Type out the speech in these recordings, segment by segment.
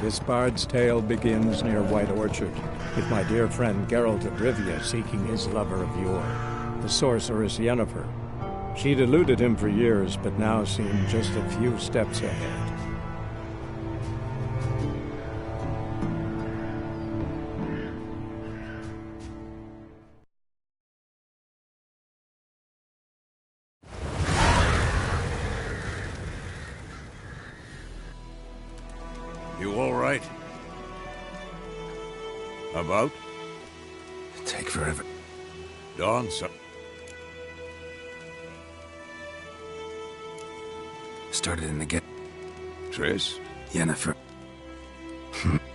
This bard's tale begins near White Orchard, with my dear friend Geralt of Rivia seeking his lover of yore, the sorceress Yennefer. She'd eluded him for years, but now seemed just a few steps ahead. You all right? About? Take forever. Dawn, sir. Started in the get. Triss? Yennefer.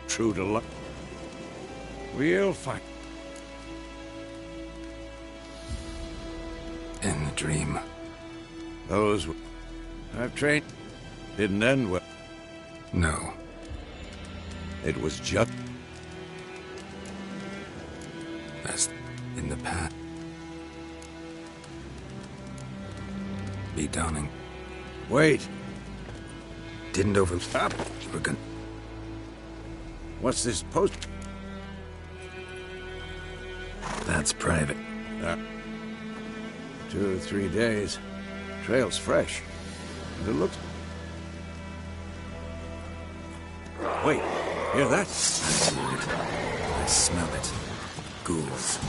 True to life. We'll fight. In the dream. Those I've trained didn't end well. No. It was just As in the past. Be dawning. Wait. Didn't overstop. We're gonna. What's this post? That's private. 2 or 3 days. Trail's fresh. And it looks... Wait, hear that? I hear it. I smell it. Ghouls.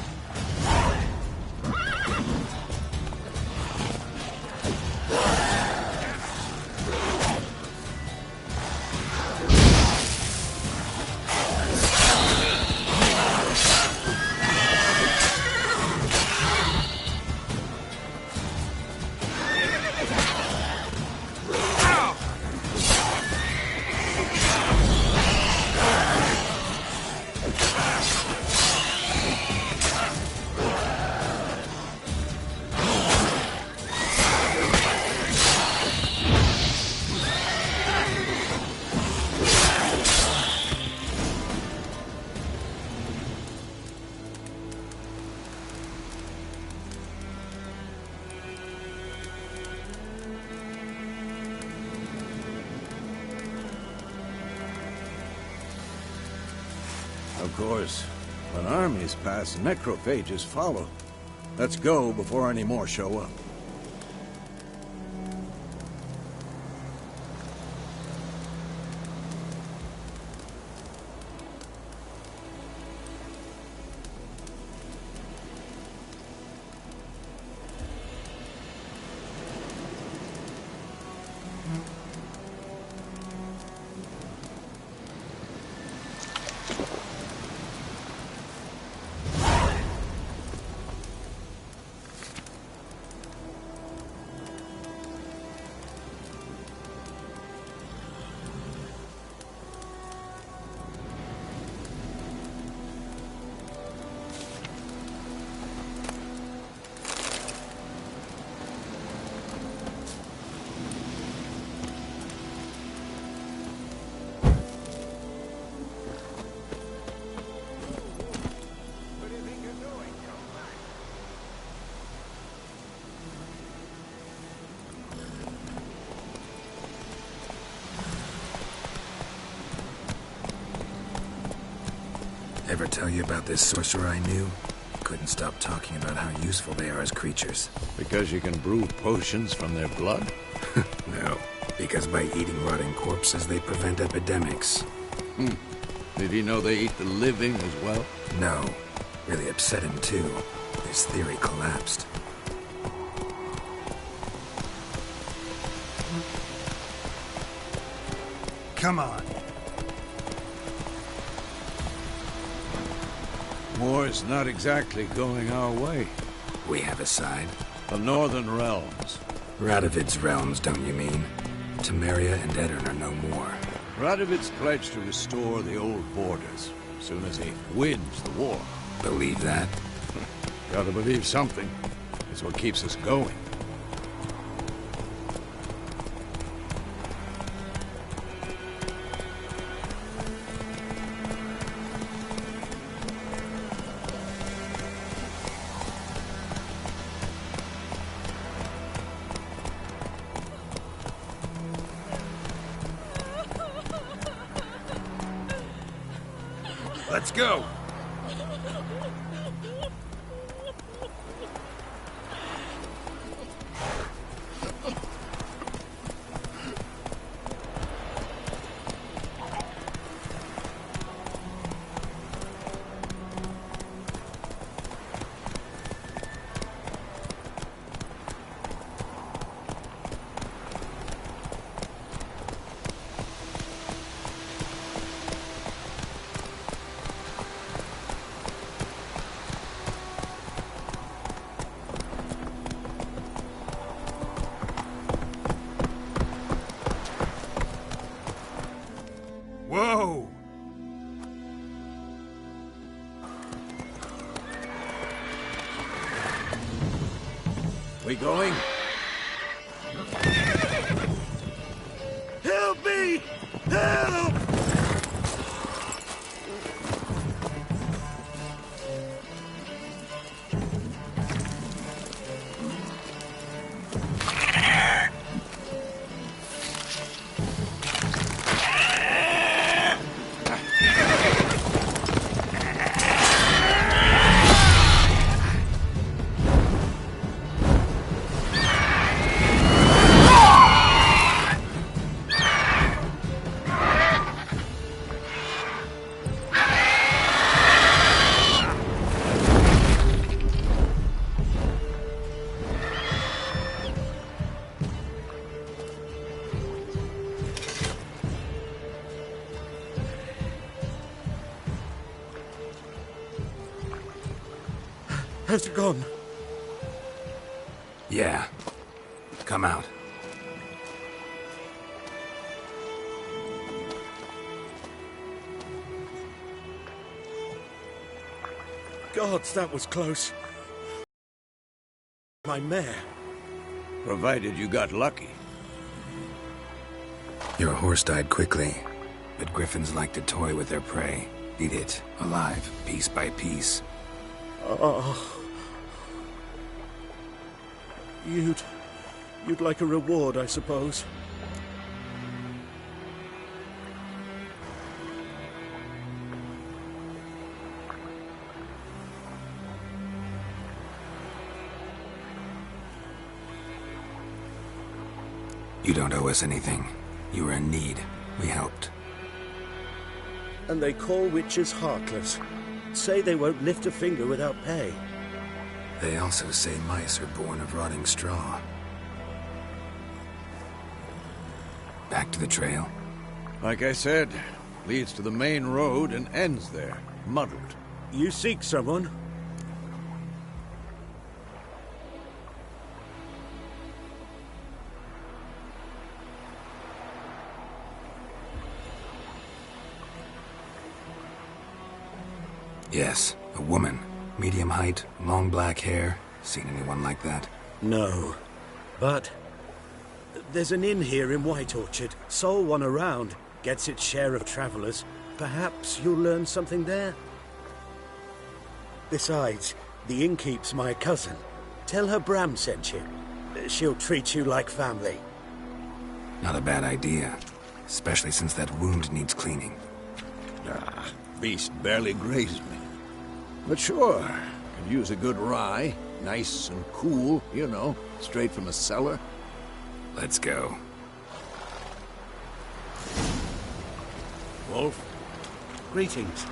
Of course, when armies pass, necrophages follow. Let's go before any more show up. Ever tell you about this sorcerer I knew? Couldn't stop talking about how useful they are as creatures. Because you can brew potions from their blood? No, because by eating rotting corpses, they prevent epidemics. Did he know they eat the living as well? No, really upset him too. His theory collapsed. Come on. War's not exactly going our way. We have a side. The Northern Realms. Radovid's realms, don't you mean? Temeria and Edirn are no more. Radovid's pledged to restore the old borders, as soon as he wins the war. Believe that? Gotta believe something. It's what keeps us going. Let's go! Whoa! We going? Help me! Help! Has it gone? Yeah. Come out. Gods, that was close. My mare. Provided you got lucky. Your horse died quickly, but griffins like to toy with their prey. Eat it, alive, piece by piece. Oh. You'd like a reward, I suppose. You don't owe us anything. You were in need. We helped. And they call witches heartless. Say they won't lift a finger without pay. They also say mice are born of rotting straw. Back to the trail. Like I said, leads to the main road and ends there, muddled. You seek someone? Yes, a woman. Medium height, long black hair. Seen anyone like that? No. But there's an inn here in White Orchard. Sole one around. Gets its share of travelers. Perhaps you'll learn something there? Besides, the innkeep's my cousin. Tell her Bram sent you. She'll treat you like family. Not a bad idea. Especially since that wound needs cleaning. Ah, beast barely grazed me. But sure, could use a good rye. Nice and cool, you know, straight from a cellar. Let's go. Wolf? Greetings.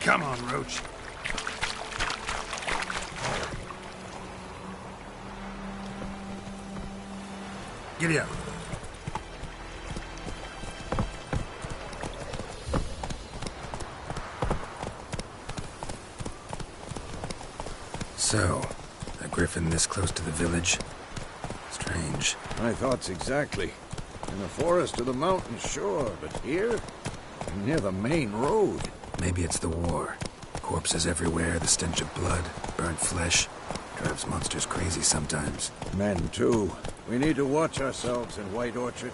Come on, Roach. Giddy up. So, a griffin this close to the village? Strange. My thoughts exactly. In the forest or the mountain, sure, but here? Near the main road. Maybe it's the war. Corpses everywhere, the stench of blood, burnt flesh. Drives monsters crazy sometimes. Men, too. We need to watch ourselves in White Orchard.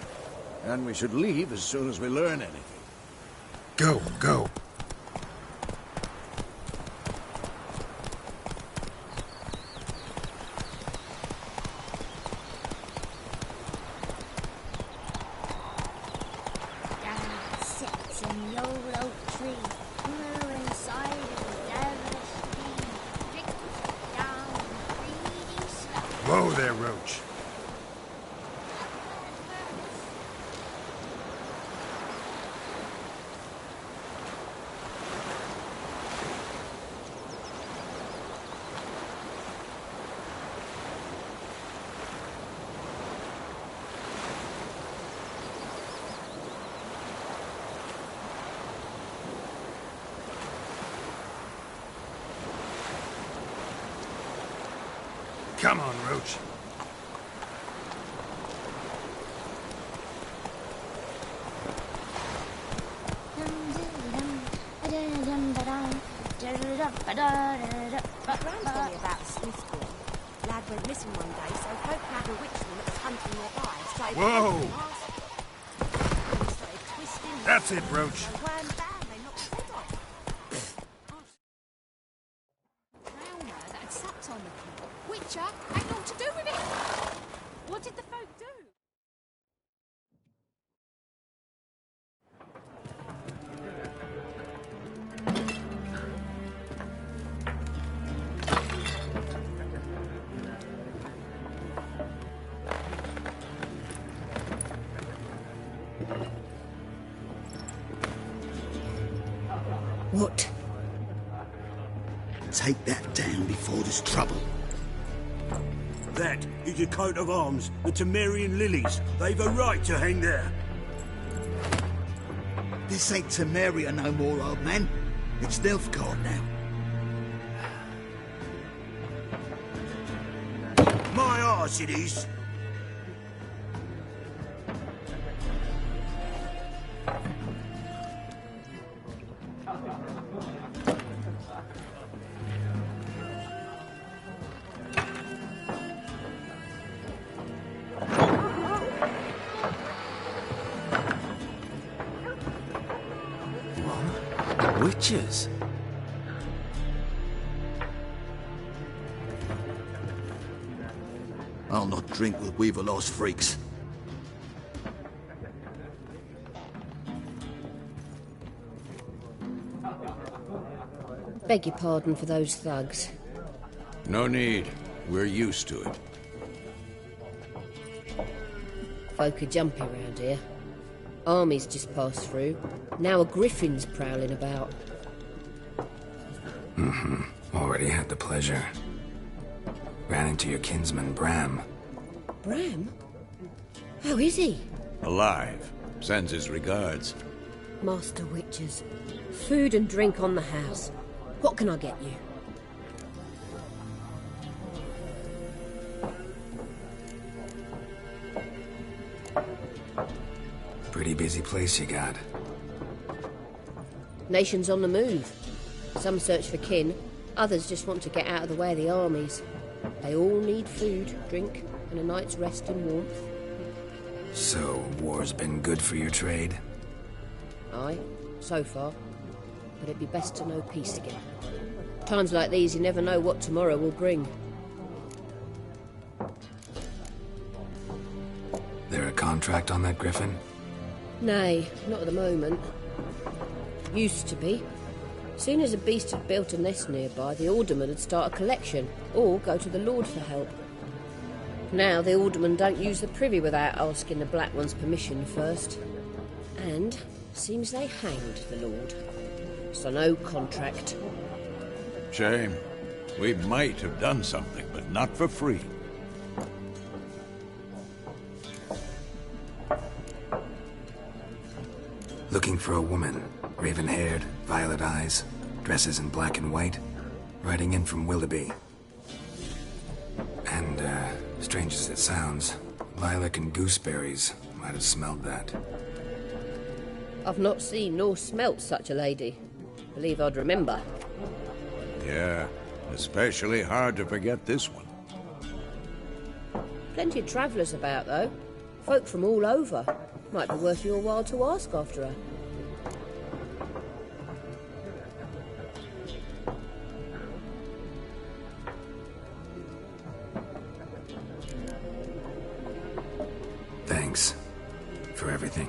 And we should leave as soon as we learn anything. Go, go. Whoa there, Roach. Come on, Roach. My gran told me about Smithbourne. Lad went missing one day, so folk had a witchman that was hunting nearby. Started Whoa! He started twisting. That's it, Roach. And wham bam, they knocked his head off. Drowner that had supped on the kid. Witcher ain't naught to do with it. What did the folk do? What? Take that down before there's trouble. That is a coat of arms, the Temerian lilies. They've a right to hang there. This ain't Temeria no more, old man. It's Nilfgaard now. My arse it is. Witches? I'll not drink with Weaverlaw's freaks. Beg your pardon for those thugs. No need. We're used to it. Folk are jumpy round here. Armies just passed through. Now a griffin's prowling about. Already had the pleasure. Ran into your kinsman, Bram. Bram? How is he? Alive. Sends his regards. Master Witches. Food and drink on the house. What can I get you? Pretty busy place you got. Nations on the move. Some search for kin, others just want to get out of the way of the armies. They all need food, drink, and a night's rest in warmth. So, war's been good for your trade? Aye, so far. But it'd be best to know peace again. Times like these, you never know what tomorrow will bring. There a contract on that griffin? Nay, not at the moment. Used to be. Soon as a beast had built a nest nearby, the alderman would start a collection, or go to the Lord for help. Now the alderman don't use the privy without asking the Black One's permission first. And seems they hanged the Lord. It's a no contract. Shame. We might have done something, but not for free. Looking for a woman. Raven-haired, violet eyes, dresses in black and white. Riding in from Willoughby. And, strange as it sounds, lilac and gooseberries might have smelled that. I've not seen nor smelt such a lady. Believe I'd remember. Yeah, especially hard to forget this one. Plenty of travellers about, though. Folk from all over. Might be worth your while to ask after her. Thanks for everything.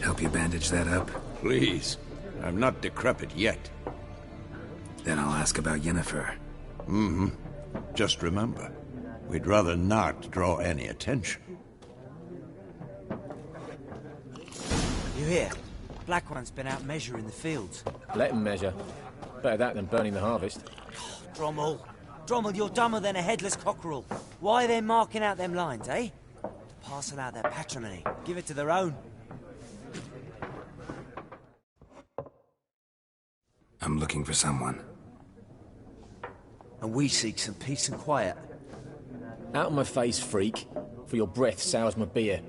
Help you bandage that up? Please. I'm not decrepit yet. Then I'll ask about Yennefer. Mm-hmm. Just remember, we'd rather not draw any attention. You hear? Black One's been out measuring the fields. Let him measure. Better that than burning the harvest. Drommel. Drommel, you're dumber than a headless cockerel. Why are they marking out them lines, eh? Parcel out their patrimony. Give it to their own. I'm looking for someone. And we seek some peace and quiet. Out of my face, freak, for your breath sours my beer.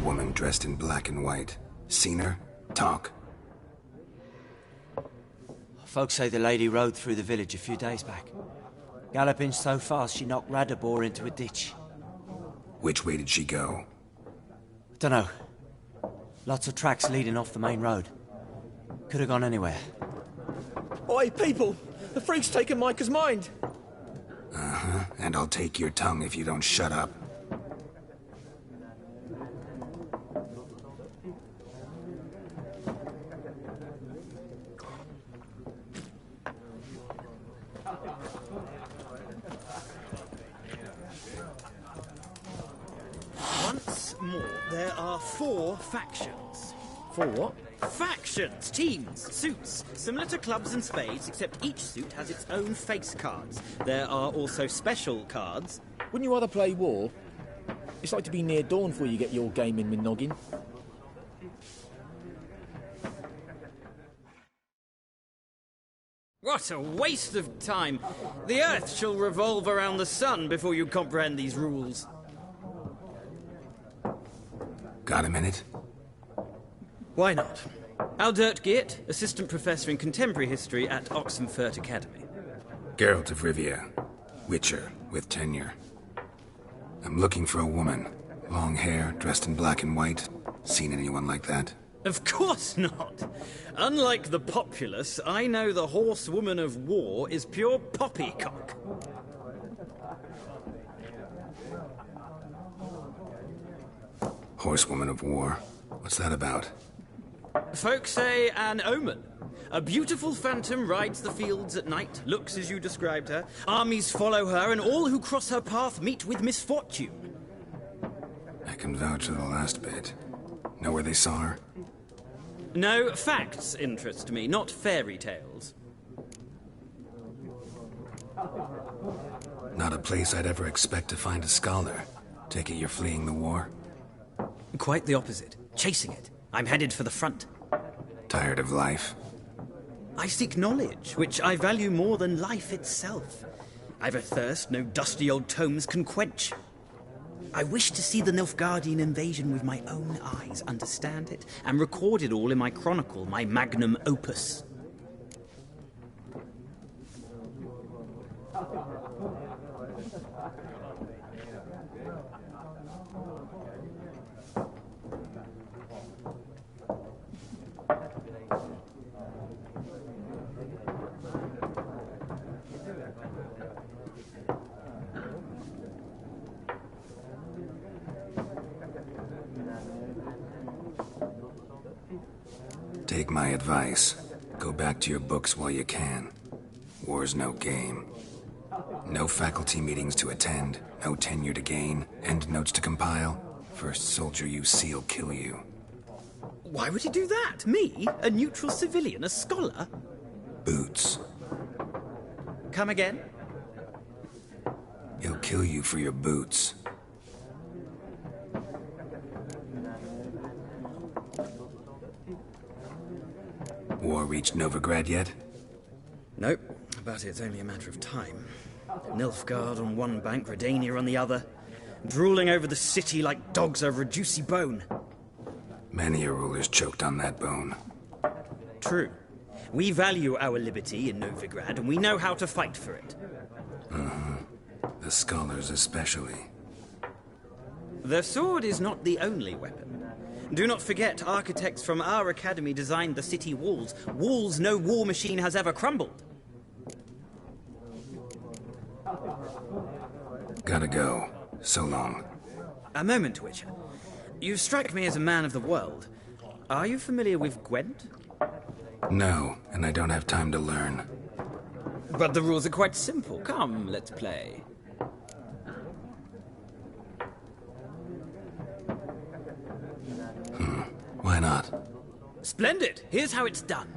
Woman dressed in black and white. Seen her? Talk. Folks say the lady rode through the village a few days back. Galloping so fast she knocked Radabor into a ditch. Which way did she go? Dunno. Lots of tracks leading off the main road. Could have gone anywhere. Oi, people! The freak's taken Micah's mind! Uh-huh. And I'll take your tongue if you don't shut up. Once more, there are 4 factions. For what? Factions, teams, suits, similar to clubs and spades, except each suit has its own face cards. There are also special cards. Wouldn't you rather play war? It's like to be near dawn before you get your game in with noggin. What a waste of time! The Earth shall revolve around the sun before you comprehend these rules. Got a minute? Why not? Aldert Geert, Assistant Professor in Contemporary History at Oxenfurt Academy. Geralt of Rivia. Witcher, with tenure. I'm looking for a woman. Long hair, dressed in black and white. Seen anyone like that? Of course not! Unlike the populace, I know the horsewoman of war is pure poppycock. Horsewoman of war. What's that about? Folks say an omen. A beautiful phantom rides the fields at night, looks as you described her. Armies follow her, and all who cross her path meet with misfortune. I can vouch for the last bit. Know where they saw her? No, facts interest me, not fairy tales. Not a place I'd ever expect to find a scholar. Take it you're fleeing the war? Quite the opposite. Chasing it. I'm headed for the front. Tired of life? I seek knowledge, which I value more than life itself. I've a thirst no dusty old tomes can quench. I wish to see the Nilfgaardian invasion with my own eyes, understand it, and record it all in my chronicle, my magnum opus. Take my advice. Go back to your books while you can. War's no game. No faculty meetings to attend, no tenure to gain, end notes to compile. First soldier you see'll kill you. Why would he do that? Me? A neutral civilian? A scholar? Boots. Come again? He'll kill you for your boots. War reached Novigrad yet? Nope, but it's only a matter of time. Nilfgaard on one bank, Redania on the other, drooling over the city like dogs over a juicy bone. Many a ruler's choked on that bone. True. We value our liberty in Novigrad, and we know how to fight for it. The scholars especially. The sword is not the only weapon. Do not forget, architects from our academy designed the city walls. Walls no war machine has ever crumbled. Gotta go. So long. A moment, Witcher. You strike me as a man of the world. Are you familiar with Gwent? No, and I don't have time to learn. But the rules are quite simple. Come, let's play. Why not? Splendid! Here's how it's done.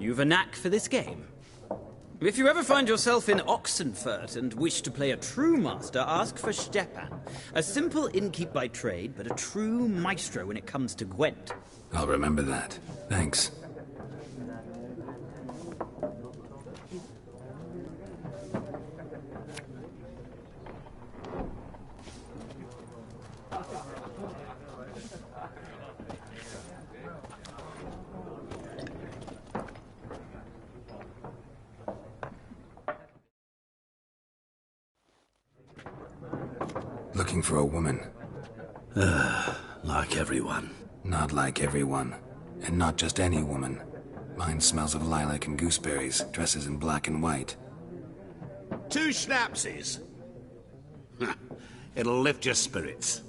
You've a knack for this game. If you ever find yourself in Oxenfurt and wish to play a true master, ask for Stepan. A simple innkeep by trade, but a true maestro when it comes to Gwent. I'll remember that. Thanks. Looking for a woman. Like everyone. Not like everyone. And not just any woman. Mine smells of lilac and gooseberries, dresses in black and white. 2 schnapsies. It'll lift your spirits.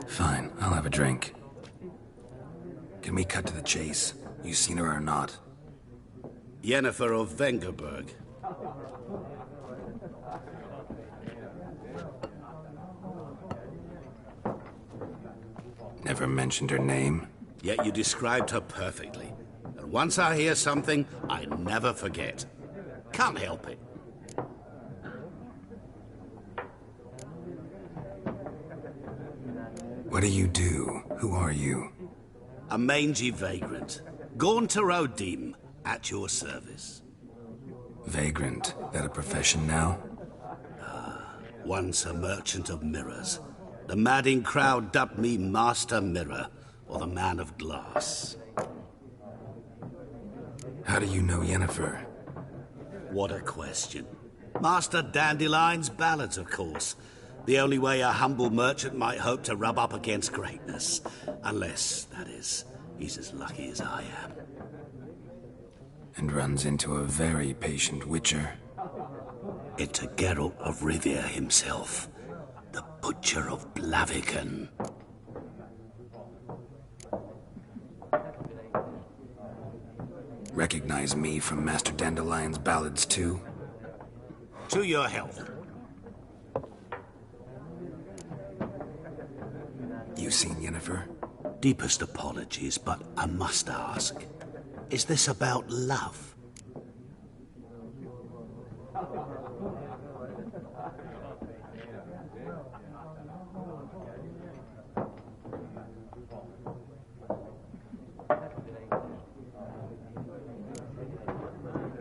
Fine, I'll have a drink. Can we cut to the chase? You seen her or not? Yennefer of Vengerberg. Never mentioned her name? Yet you described her perfectly. And once I hear something, I never forget. Can't help it. What do you do? Who are you? A mangy vagrant. Gone to Rodim, at your service. Vagrant. That a profession now? Once a merchant of mirrors. The madding crowd dubbed me Master Mirror, or the Man of Glass. How do you know Yennefer? What a question. Master Dandelion's ballads, of course. The only way a humble merchant might hope to rub up against greatness. Unless, that is, he's as lucky as I am. And runs into a very patient witcher. Into Geralt of Rivia himself. The Butcher of Blaviken. Recognize me from Master Dandelion's ballads, too? To your health. You seen Yennefer? Deepest apologies, but I must ask. Is this about love?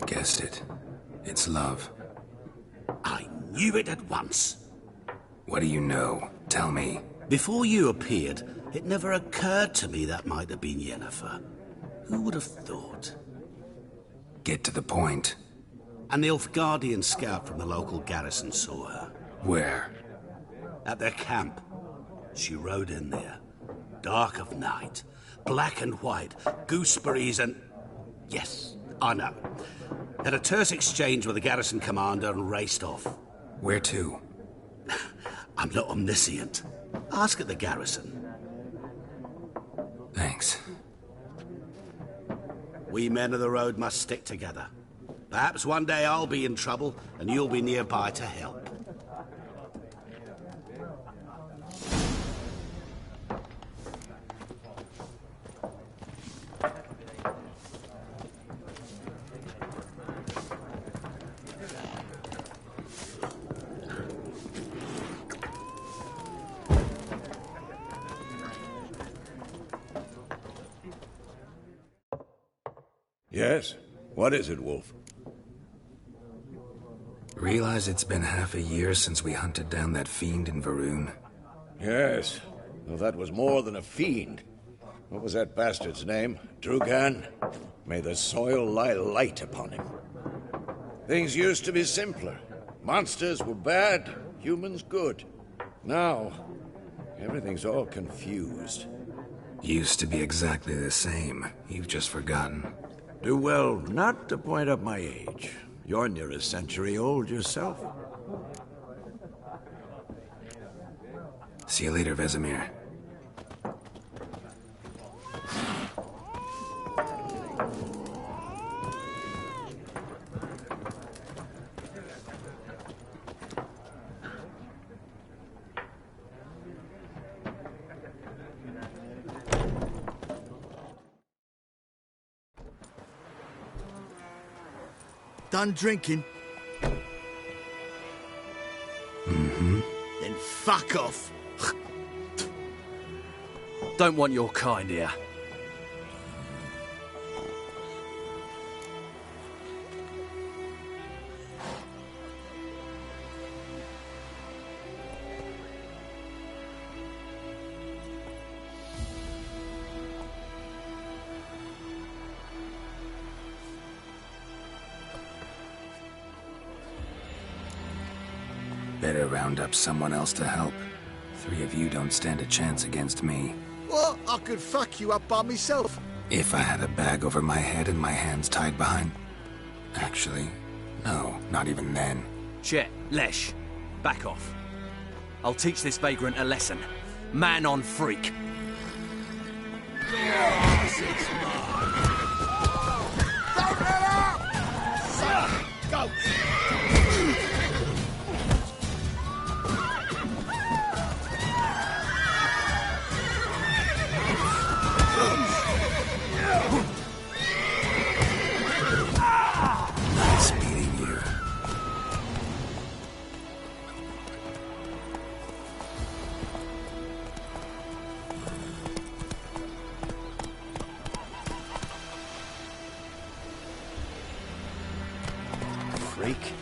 Guessed it. It's love. I knew it at once. What do you know? Tell me. Before you appeared, it never occurred to me that might have been Yennefer. Who would have thought? Get to the point. An Nilfgaardian scout from the local garrison saw her. Where? At their camp. She rode in there. Dark of night. Black and white. Gooseberries and... Yes, I know. Had a terse exchange with the garrison commander and raced off. Where to? I'm not omniscient. Ask at the garrison. Thanks. We men of the road must stick together. Perhaps one day I'll be in trouble and you'll be nearby to help. Yes? What is it, Wolf? Realize it's been half a year since we hunted down that fiend in Varun? Yes. Well, that was more than a fiend. What was that bastard's name? Drugan? May the soil lie light upon him. Things used to be simpler. Monsters were bad, humans good. Now, everything's all confused. Used to be exactly the same. You've just forgotten. Do well not to point up my age. You're near a century old yourself. See you later, Vesemir. Done drinking? Mm-hmm. Then fuck off. Don't want your kind here. Better round up someone else to help. 3 of you don't stand a chance against me. What? I could fuck you up by myself. If I had a bag over my head and my hands tied behind... Actually, no, not even then. Chet, Lesh, back off. I'll teach this vagrant a lesson. Man on freak. Go! Nice meeting you. Freak.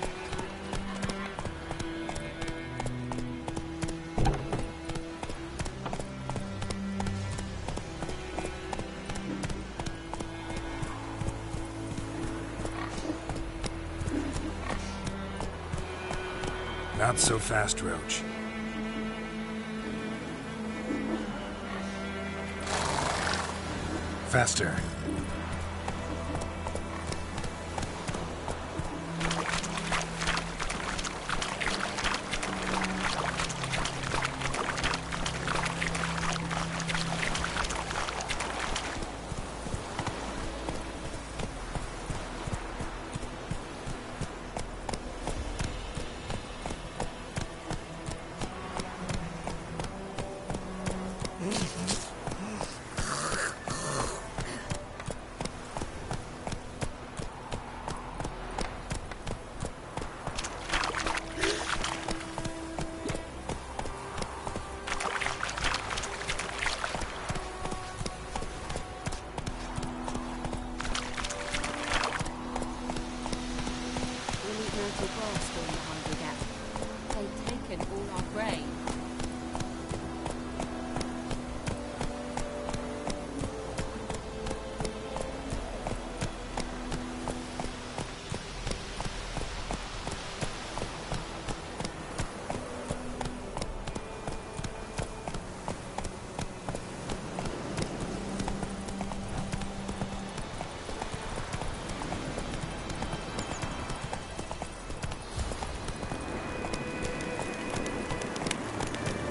Not so fast, Roach. Faster.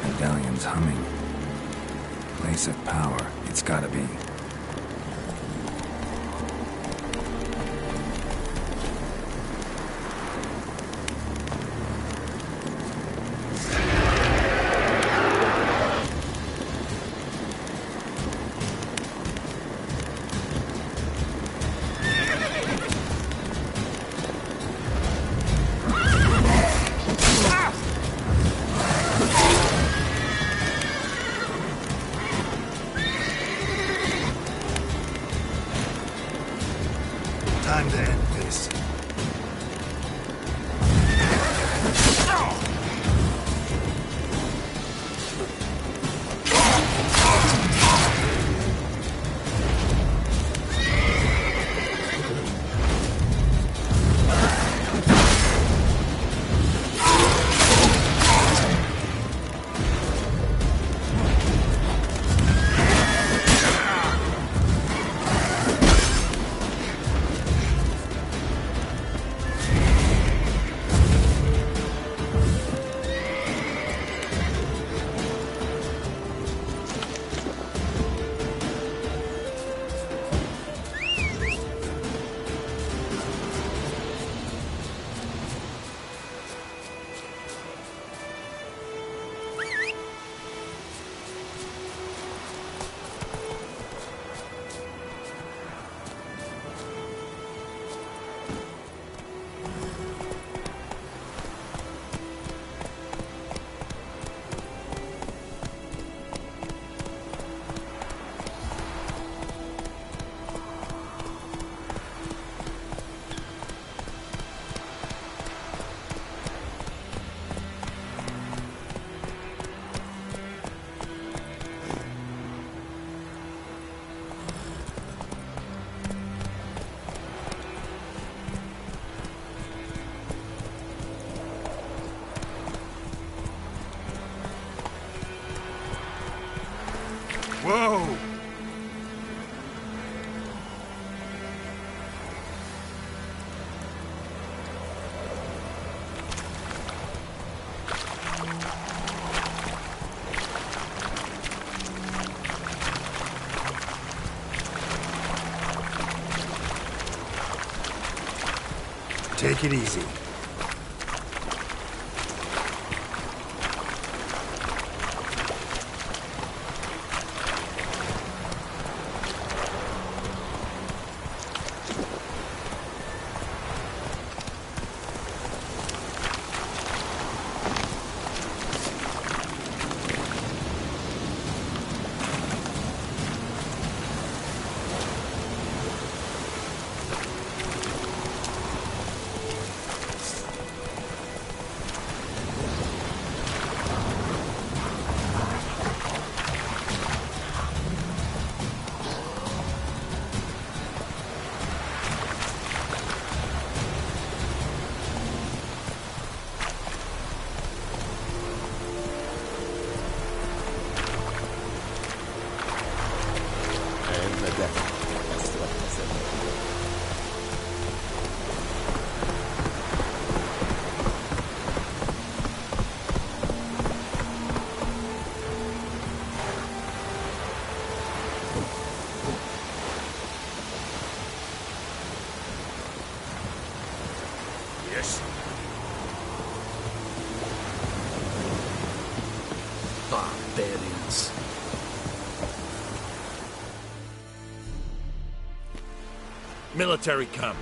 Medallion's humming. Place of power, it's gotta be. Time to end this. Whoa! Take it easy. Yes. Barbarians. Military camp.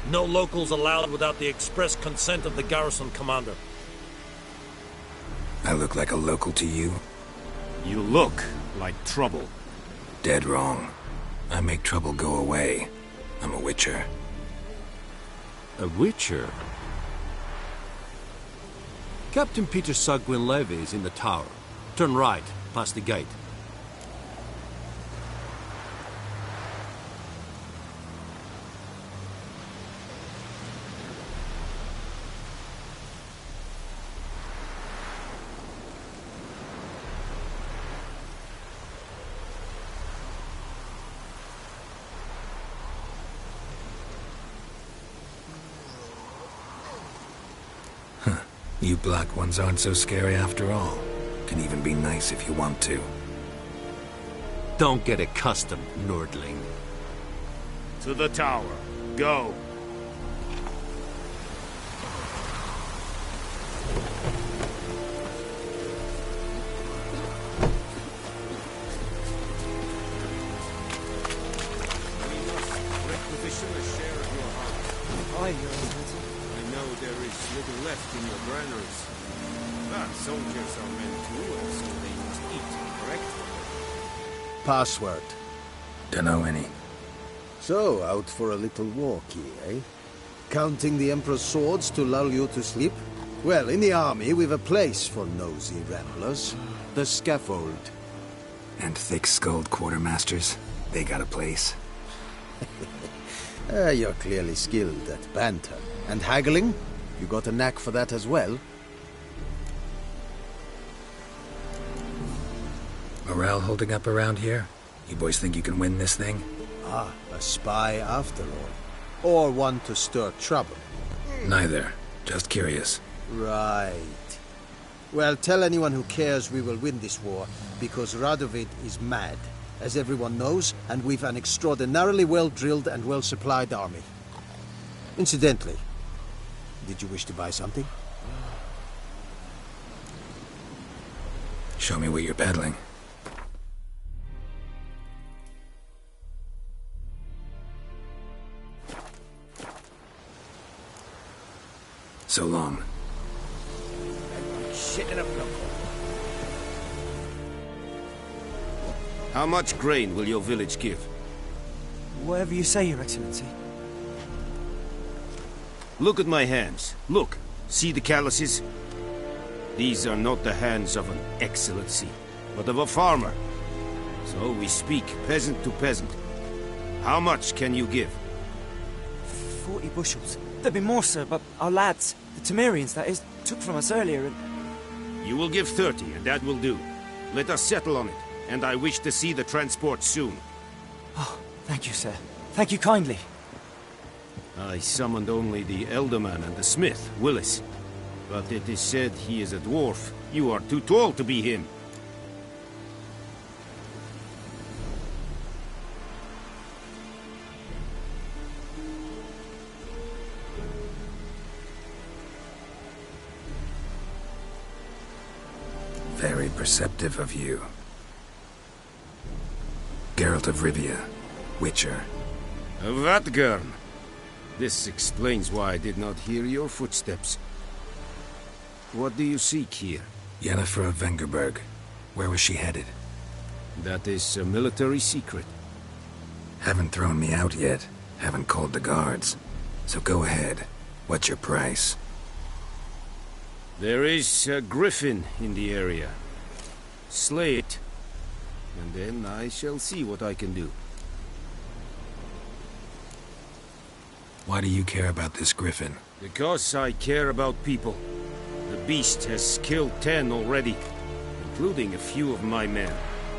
No locals allowed without the express consent of the garrison commander. I look like a local to you? You look like trouble. Dead wrong. I make trouble go away. I'm a witcher. A witcher? Captain Peter Sagwin Levy is in the tower. Turn right, past the gate. You black ones aren't so scary after all. Can even be nice if you want to. Don't get accustomed, Nordling. To the tower. Go. Requisition a share of your harvest. Aye, Your Excellency. I know there is little left in your granaries. But soldiers are men too, and so they must eat, correct? Password. Dunno any. So, out for a little walkie, eh? Counting the Emperor's swords to lull you to sleep? Well, in the army, we've a place for nosy ramblers. The scaffold. And thick-skulled quartermasters? They got a place. You're clearly skilled at banter. And haggling? You got a knack for that as well? Morale holding up around here? You boys think you can win this thing? Ah, a spy after all. Or one to stir trouble. Neither. Just curious. Right. Well, tell anyone who cares we will win this war, because Radovid is mad, as everyone knows, and we've an extraordinarily well-drilled and well-supplied army. Incidentally, did you wish to buy something? Show me what you're peddling. So long. How much grain will your village give? Whatever you say, Your Excellency. Look at my hands. Look. See the calluses? These are not the hands of an excellency, but of a farmer. So we speak peasant to peasant. How much can you give? 40 bushels. There'd be more, sir, but our lads, the Temerians, that is, took from us earlier and... You will give 30, and that will do. Let us settle on it, and I wish to see the transport soon. Oh, thank you, sir. Thank you kindly. I summoned only the Elderman and the smith, Willis. But it is said he is a dwarf. You are too tall to be him. Very perceptive of you. Geralt of Rivia, Witcher. Vatgern. This explains why I did not hear your footsteps. What do you seek here? Yennefer of Vengerberg. Where was she headed? That is a military secret. Haven't thrown me out yet. Haven't called the guards. So go ahead. What's your price? There is a griffin in the area. Slay it. And then I shall see what I can do. Why do you care about this griffin? Because I care about people. The beast has killed 10 already, including a few of my men.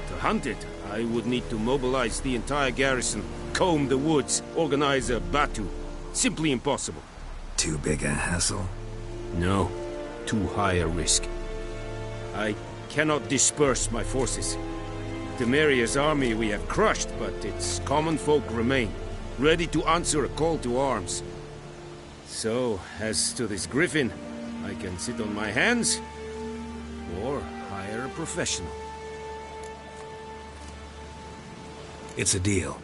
To hunt it, I would need to mobilize the entire garrison, comb the woods, organize a batu. Simply impossible. Too big a hassle? No. Too high a risk. I cannot disperse my forces. Temeria's army we have crushed, but its common folk remain, ready to answer a call to arms. So, as to this griffin, I can sit on my hands, or hire a professional. It's a deal.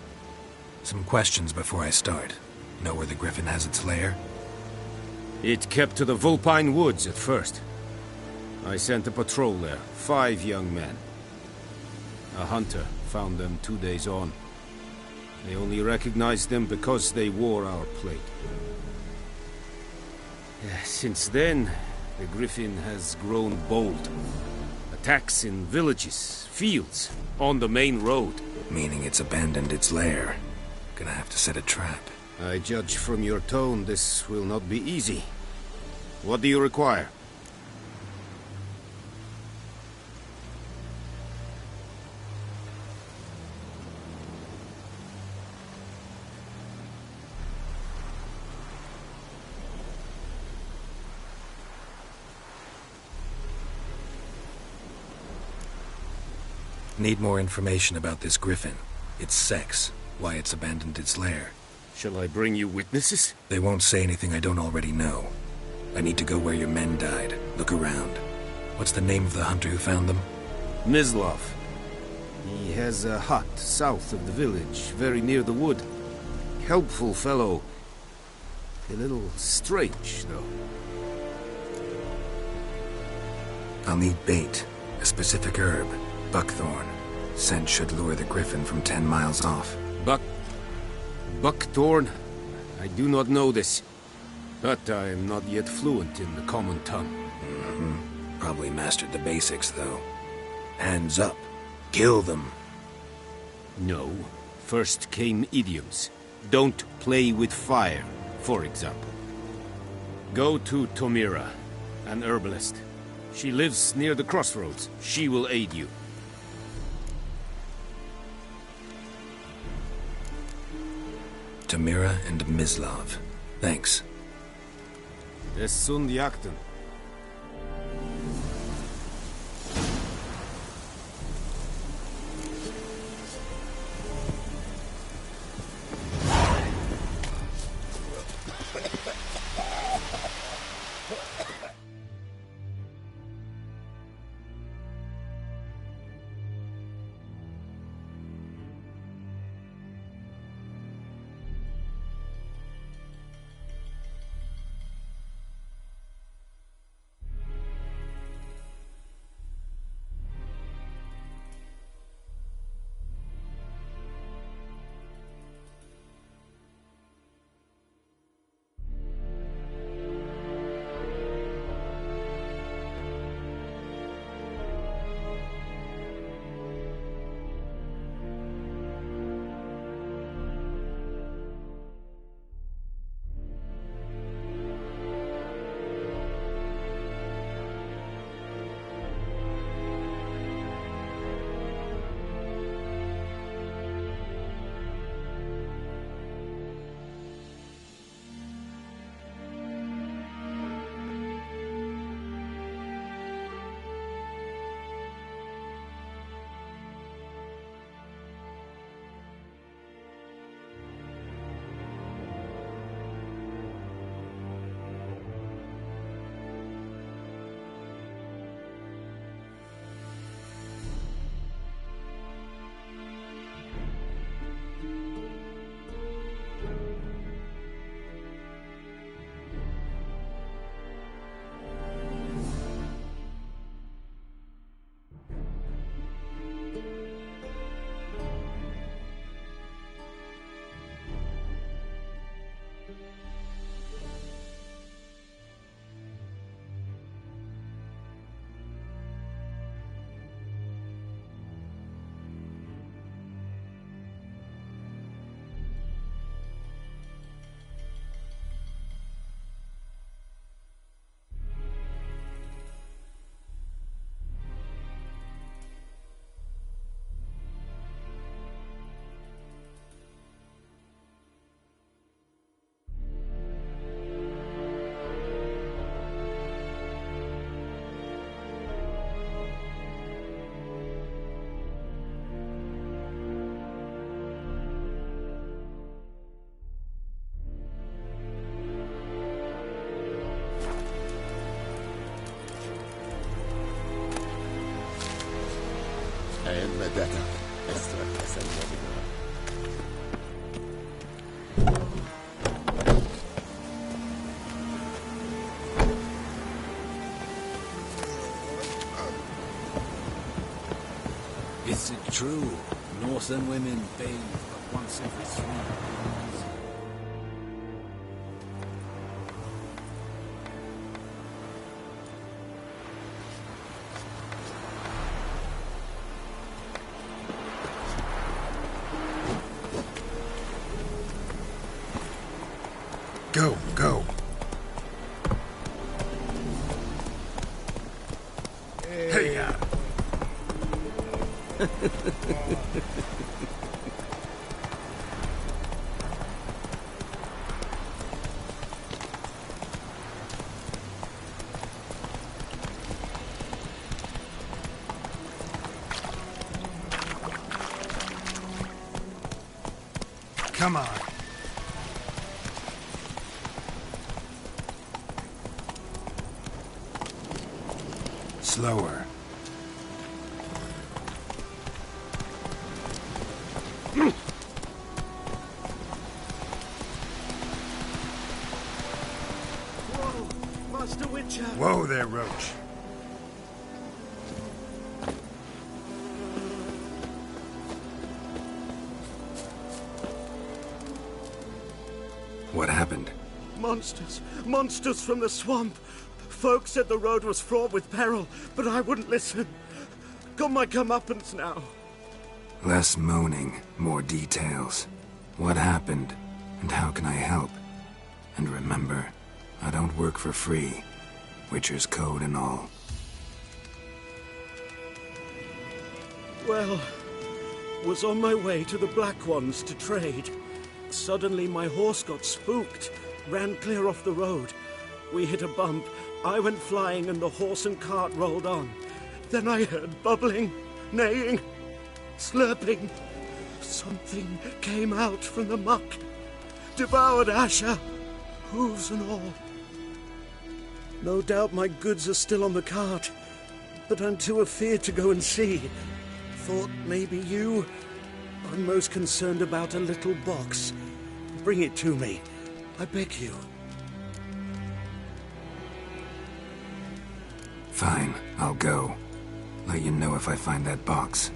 Some questions before I start. Know where the griffin has its lair? It kept to the Vulpine Woods at first. I sent a patrol there, 5 young men. A hunter found them 2 days on. They only recognized them because they wore our plate. Since then, the griffin has grown bold. Attacks in villages, fields, on the main road. Meaning it's abandoned its lair. Gonna have to set a trap. I judge from your tone this will not be easy. What do you require? Need more information about this griffin. Its sex, why it's abandoned its lair. Shall I bring you witnesses? They won't say anything I don't already know. I need to go where your men died. Look around. What's the name of the hunter who found them? Mislav. He has a hut south of the village, very near the wood. Helpful fellow. A little strange, though. I'll need bait. A specific herb. Buckthorn. Scent should lure the griffin from 10 miles off. Buckthorn? I do not know this. But I am not yet fluent in the common tongue. Probably mastered the basics, though. Hands up. Kill them. No. First came idioms. Don't play with fire, for example. Go to Tomira, an herbalist. She lives near the crossroads. She will aid you. Tamira and Mislav. Thanks. Es sunt jakten. back up. Extra, Is it true? Northern women bathe but once every 3 years. Go, go. Hey, Come on. Slower. Whoa, Master Witcher! Whoa there, Roach. What happened? Monsters! Monsters from the swamp! Folk said the road was fraught with peril, but I wouldn't listen. Got my comeuppance now. Less moaning, more details. What happened, and how can I help? And remember, I don't work for free. Witcher's code and all. Well, was on my way to the Black Ones to trade. Suddenly my horse got spooked, ran clear off the road. We hit a bump, I went flying and the horse and cart rolled on. Then I heard bubbling, neighing, slurping. Something came out from the muck, devoured Asher, hooves and all. No doubt my goods are still on the cart, but I'm too afeard to go and see. Thought maybe you... I'm most concerned about a little box. Bring it to me, I beg you. Fine, I'll go. Let you know if I find that box.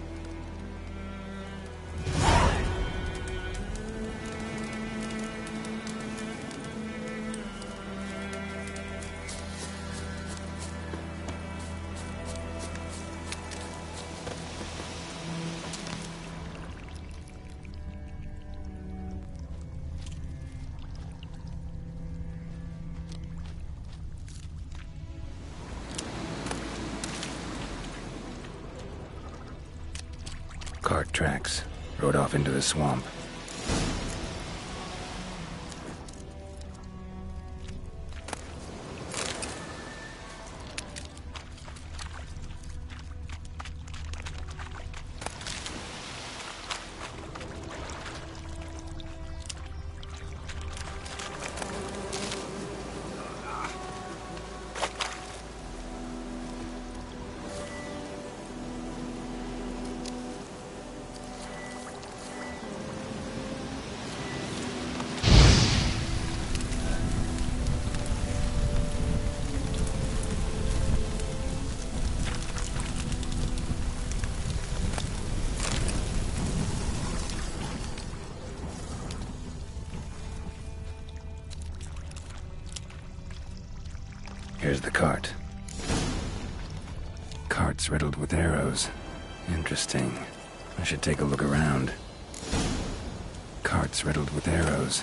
Cart tracks. Rode off into the swamp. Here's the cart. Cart's riddled with arrows. Interesting. I should take a look around. Cart's riddled with arrows.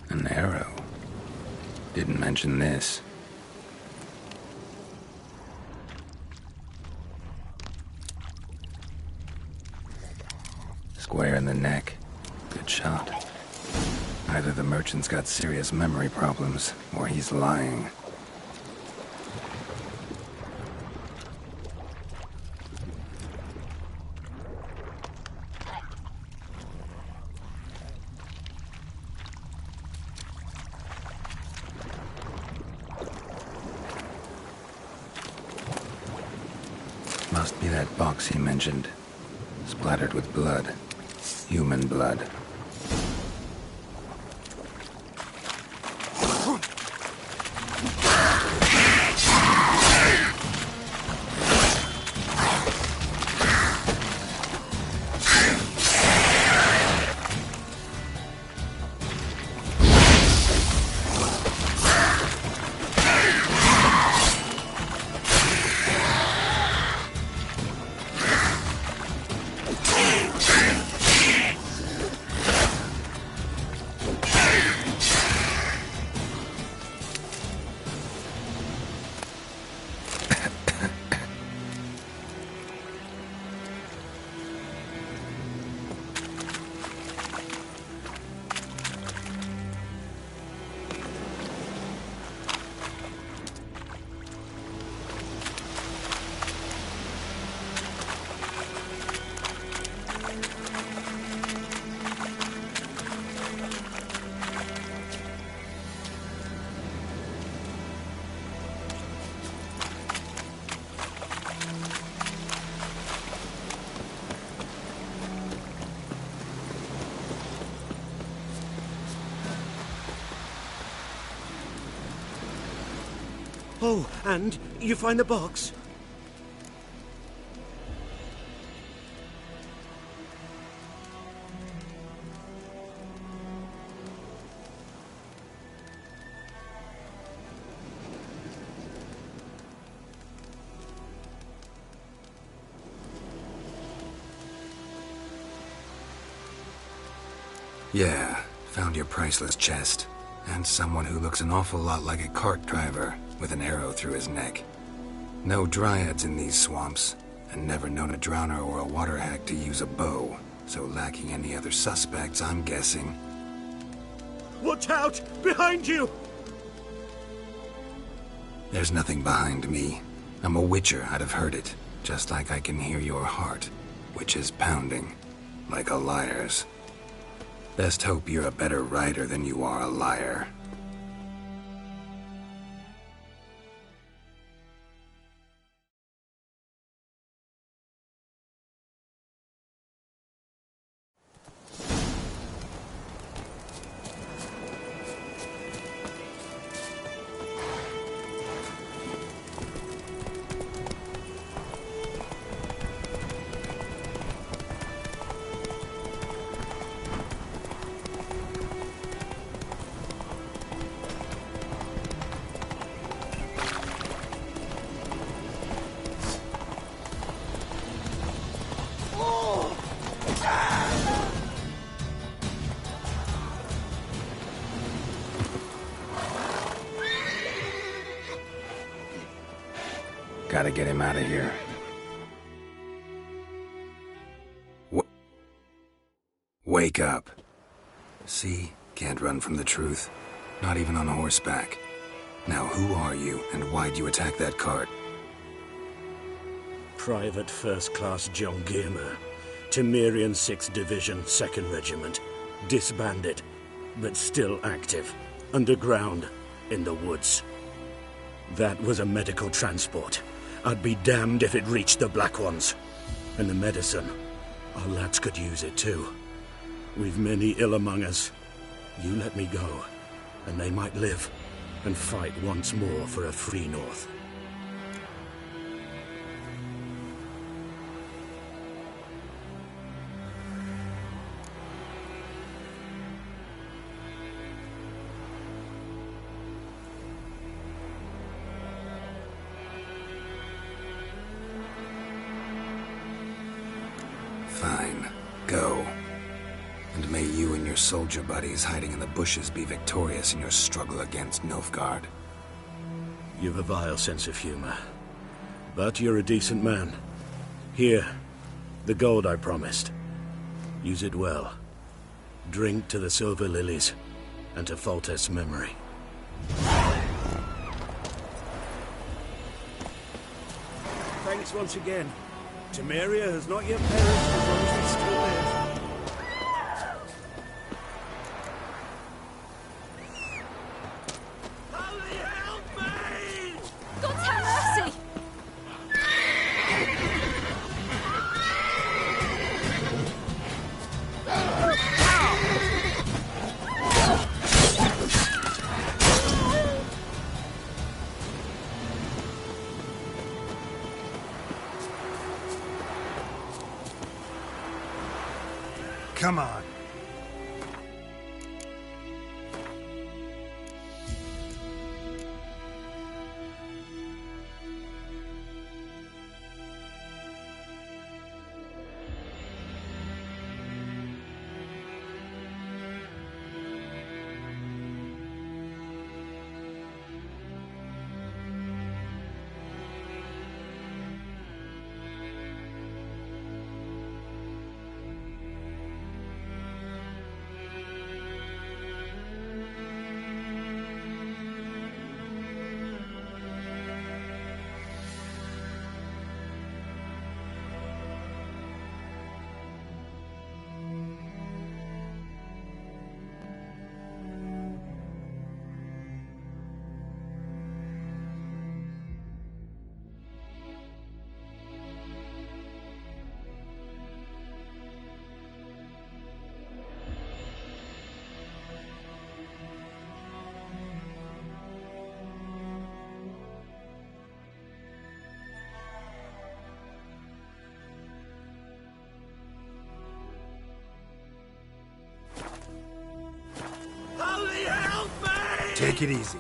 An arrow. Didn't mention this. Square in the neck. Good shot. Either the merchant's got serious memory problems, or he's lying. Must be that box he mentioned. Splattered with blood. Human blood. Oh, and you find the box? Yeah, found your priceless chest. And someone who looks an awful lot like a cart driver, with an arrow through his neck. No dryads in these swamps, and never known a drowner or a water hag to use a bow, so lacking any other suspects, I'm guessing. Watch out! Behind you! There's nothing behind me. I'm a witcher, I'd have heard it, just like I can hear your heart, which is pounding, like a liar's. Best hope you're a better writer than you are a liar. Gotta get him out of here. Wake up. See? Can't run from the truth. Not even on horseback. Now who are you, and why'd you attack that cart? Private First Class John Gilmer, Temerian 6th Division, 2nd Regiment. Disbanded, but still active. Underground, in the woods. That was a medical transport. I'd be damned if it reached the Black Ones. And the medicine, our lads could use it too. We've many ill among us. You let me go, and they might live, and fight once more for a free North. Fine. Go. And may you and your soldier buddies hiding in the bushes be victorious in your struggle against Nilfgaard. You've a vile sense of humor. But you're a decent man. Here, the gold I promised. Use it well. Drink to the Silver Lilies, and to Foltest's memory. Thanks once again. Temeria has not yet perished as long as we still live. God have mercy! Come on. Take it easy.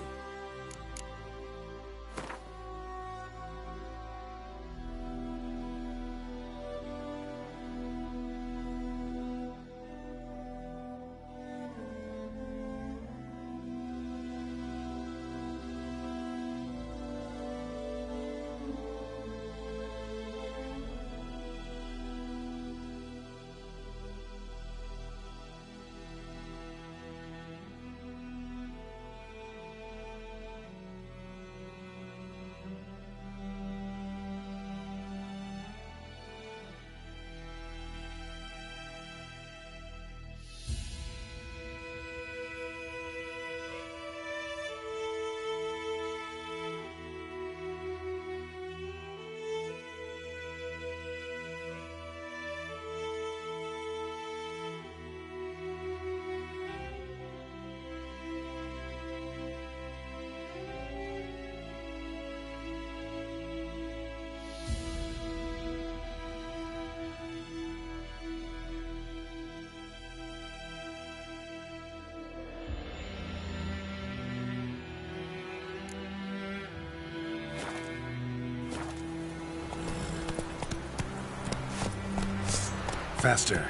Faster.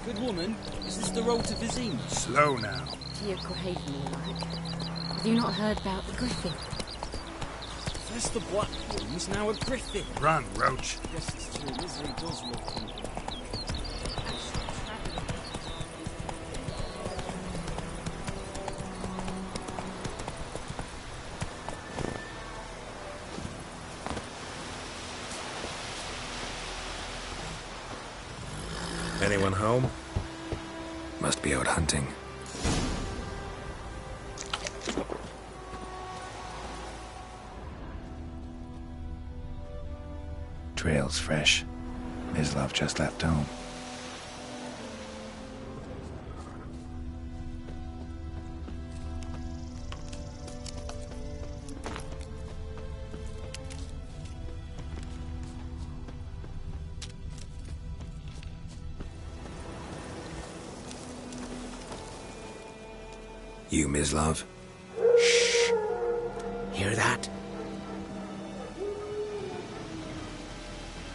Good woman, is this the road to Vizima? Slow now. To your grave, more like. Have you not heard about the griffin? First the black ones, now a griffin. Run, Roach. Yes, it's true. Misery does love people. Anyone home? Must be out hunting. Trail's fresh. Mislav just left home. You, Mislav? Shh. Hear that?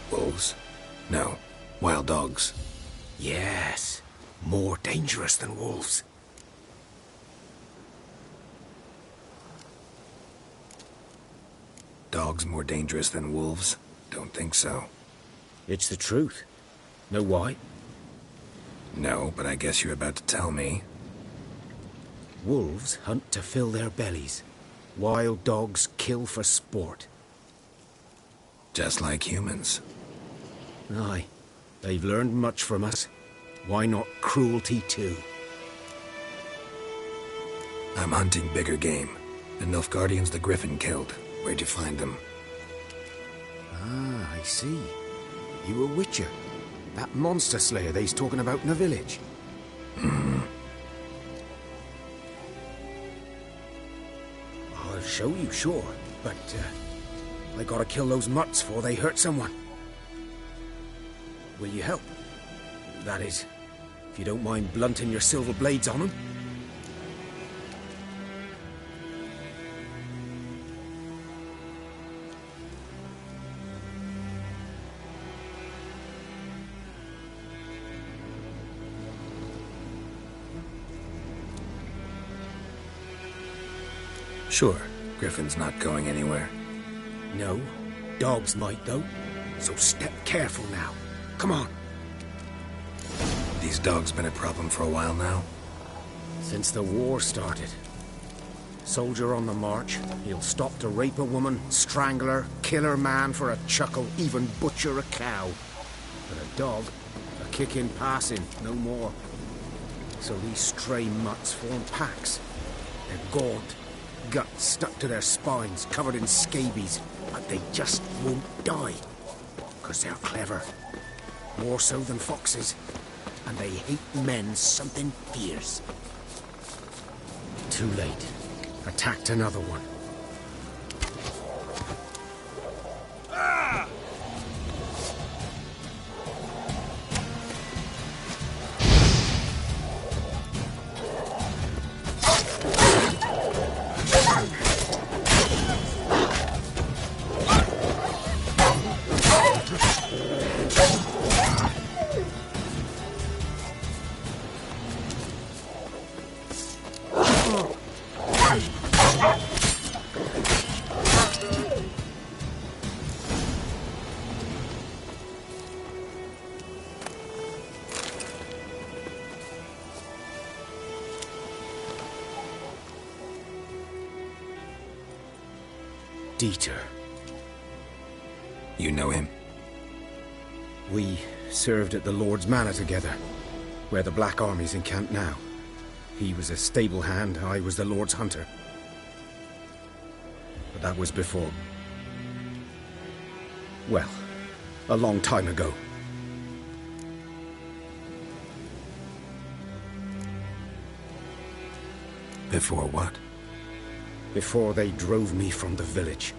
Wolves? No. Wild dogs. Yes. More dangerous than wolves. Dogs more dangerous than wolves? Don't think so. It's the truth. Know why? No, but I guess you're about to tell me. Wolves hunt to fill their bellies. Wild dogs kill for sport. Just like humans. Aye. They've learned much from us. Why not cruelty too? I'm hunting bigger game. The Nilfgaardians the Griffin killed. Where'd you find them? Ah, I see. You a witcher. That monster slayer they's talking about in the village. I'll show you, sure. But, I gotta kill those mutts before they hurt someone. Will you help? That is, if you don't mind blunting your silver blades on them. Sure. Griffin's not going anywhere. No. Dogs might, though. So step careful now. Come on. These dogs been a problem for a while now? Since the war started. Soldier on the march, he'll stop to rape a woman, strangle her, kill her man for a chuckle, even butcher a cow. But a dog, a kick in passing, no more. So these stray mutts form packs. They're gaunt, guts stuck to their spines, covered in scabies, but they just won't die. 'Cause they're clever. More so than foxes. And they hate men something fierce. Too late. Attacked another one. Dieter. You know him? We served at the Lord's Manor together, where the Black Army's encamped now. He was a stable hand, I was the Lord's hunter. But that was before... well, a long time ago. Before what? Before they drove me from the village.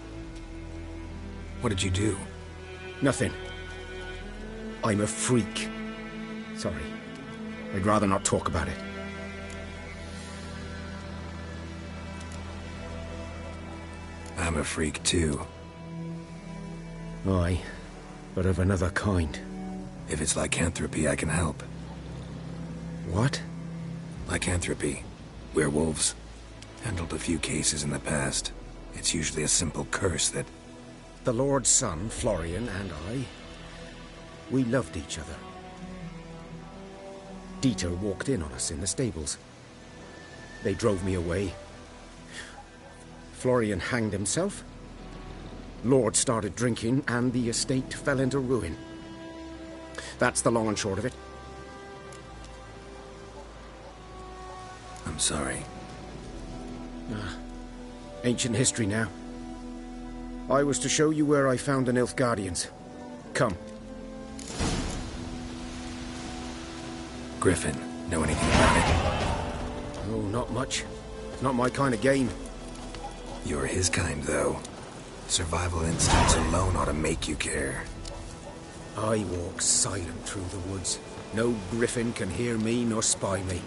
What did you do? Nothing. I'm a freak. Sorry. I'd rather not talk about it. I'm a freak too. Aye, but of another kind. If it's lycanthropy, I can help. What? Lycanthropy. Werewolves. Handled a few cases in the past. It's usually a simple curse that... The Lord's son, Florian, and I... we loved each other. Dieter walked in on us in the stables. They drove me away. Florian hanged himself. Lord started drinking, and the estate fell into ruin. That's the long and short of it. I'm sorry. Ancient history now. I was to show you where I found the Nilfgaardians. Come. Griffin, know anything about it? Oh, not much. It's not my kind of game. You're his kind, though. Survival instincts alone ought to make you care. I walk silent through the woods. No griffin can hear me nor spy me.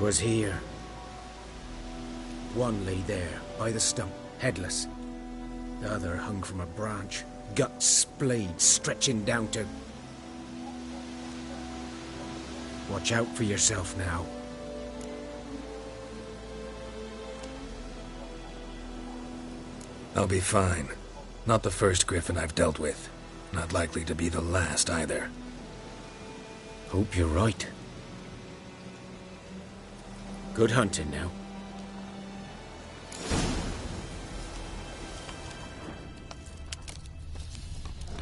'Twas here. One lay there, by the stump, headless. The other hung from a branch, gut splayed, stretching down to... Watch out for yourself now. I'll be fine. Not the first griffin I've dealt with. Not likely to be the last, either. Hope you're right. Good hunting now.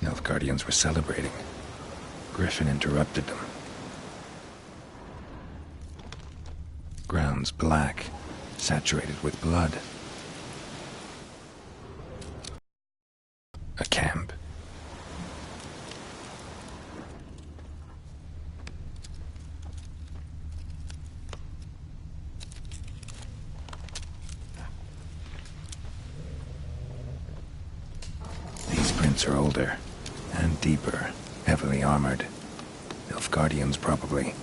Nilfgaardians were celebrating. Griffin interrupted them. Ground's black, saturated with blood. A camp. These prints are older and deeper, heavily armored. Nilfgaardians, probably.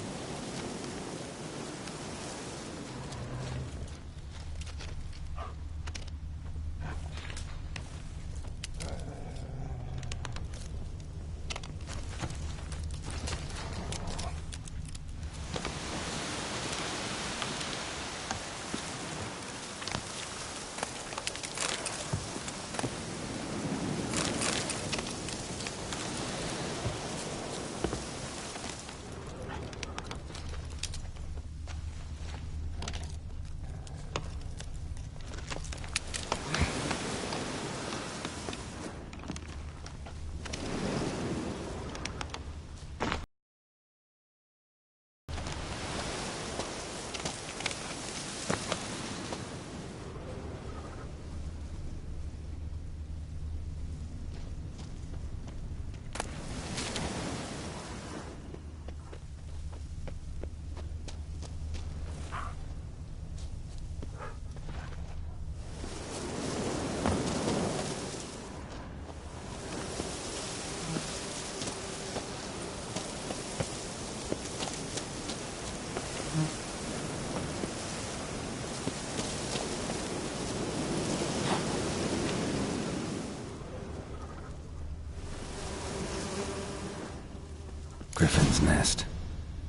Griffin's nest.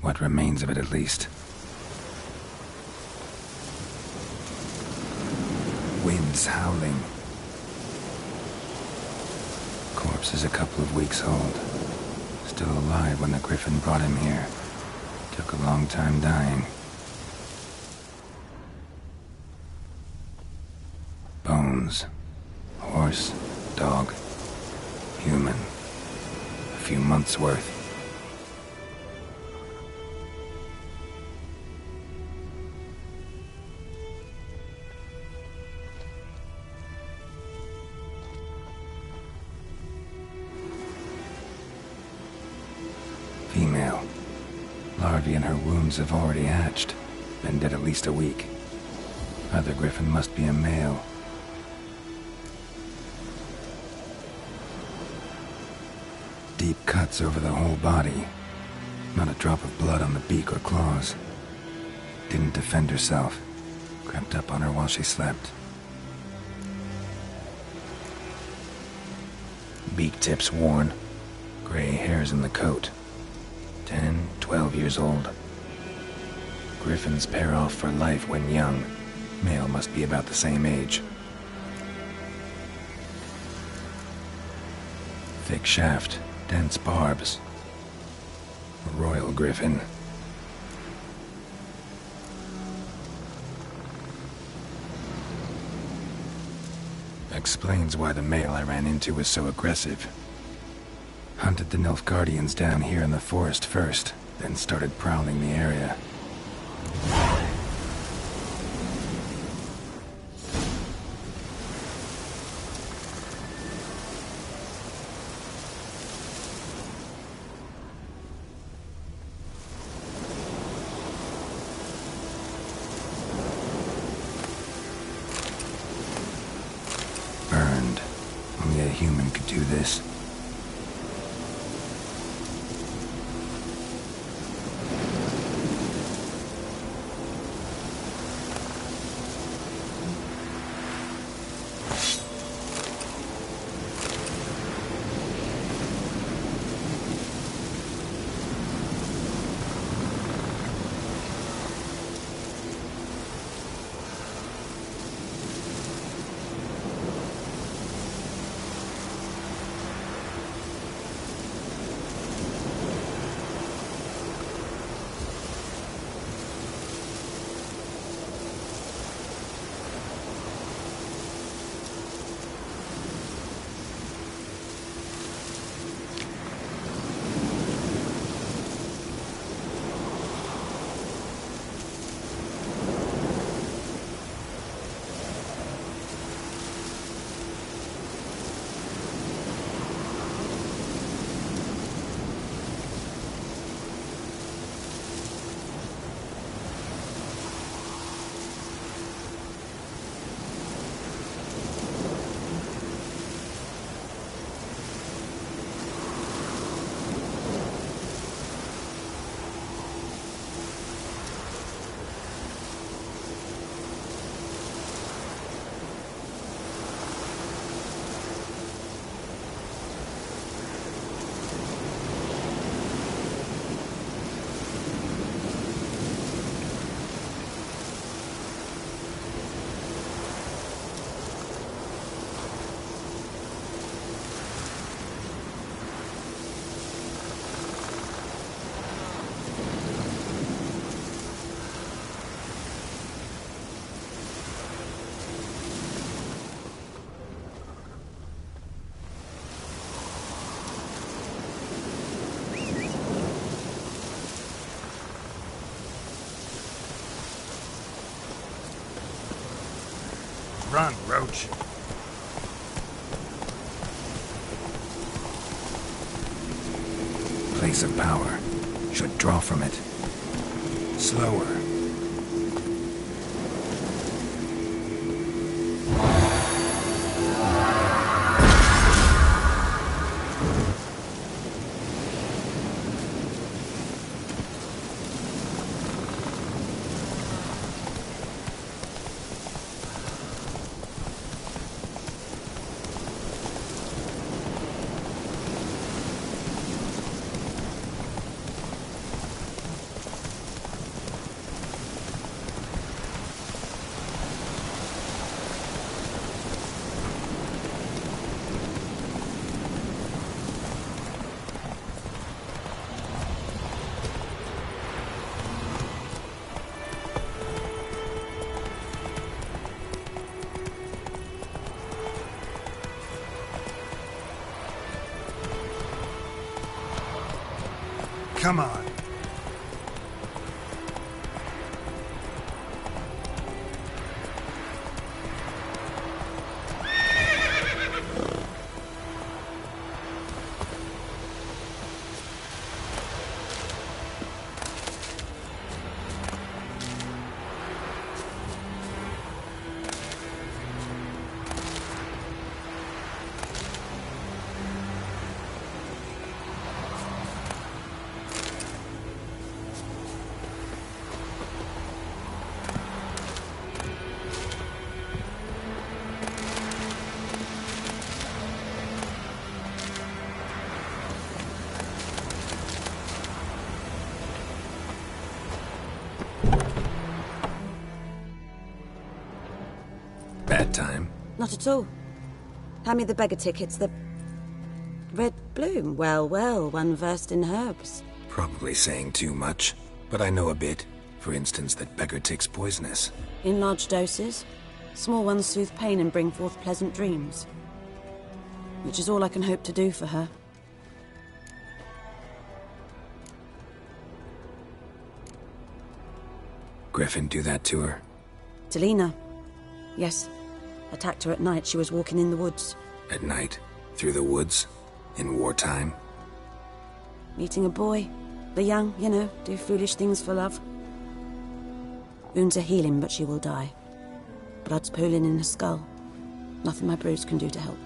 What remains of it, at least. Winds howling. Corpse is a couple of weeks old. Still alive when the Griffin brought him here. Took a long time dying. Bones. Horse, dog, human. A few months' worth. Female. Larvae in her wounds have already hatched. Been dead at least a week. Other Griffin must be a male. Deep cuts over the whole body. Not a drop of blood on the beak or claws. Didn't defend herself. Crept up on her while she slept. Beak tips worn. Gray hairs in the coat. 10, 12 years old. Griffins pair off for life when young. Male must be about the same age. Thick shaft, dense barbs. A royal griffin. Explains why the male I ran into was so aggressive. Hunted the Nilfgaardians down here in the forest first, then started prowling the area. Burned. Only a human could do this. Run, Roach. Place of power. Should draw from it. Slower. Come on. Bad time? Not at all. Hand me the beggar tickets, the... Red bloom. Well, well, one versed in herbs. Probably saying too much, but I know a bit. For instance, that beggar tick's poisonous. In large doses. Small ones soothe pain and bring forth pleasant dreams. Which is all I can hope to do for her. Griffin do that to her? Delina. Yes. Attacked her at night. She was walking in the woods. At night? Through the woods? In wartime? Meeting a boy. The young, you know, do foolish things for love. Wounds are healing, but she will die. Blood's pooling in her skull. Nothing my bruise can do to help.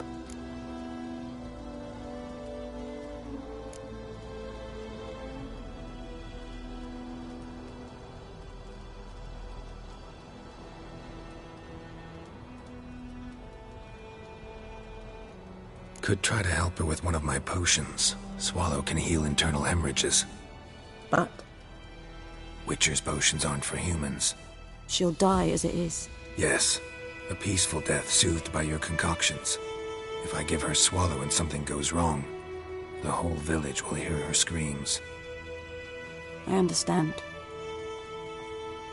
Could try to help her with one of my potions. Swallow can heal internal hemorrhages. But? Witcher's potions aren't for humans. She'll die as it is. Yes. A peaceful death soothed by your concoctions. If I give her Swallow and something goes wrong, the whole village will hear her screams. I understand.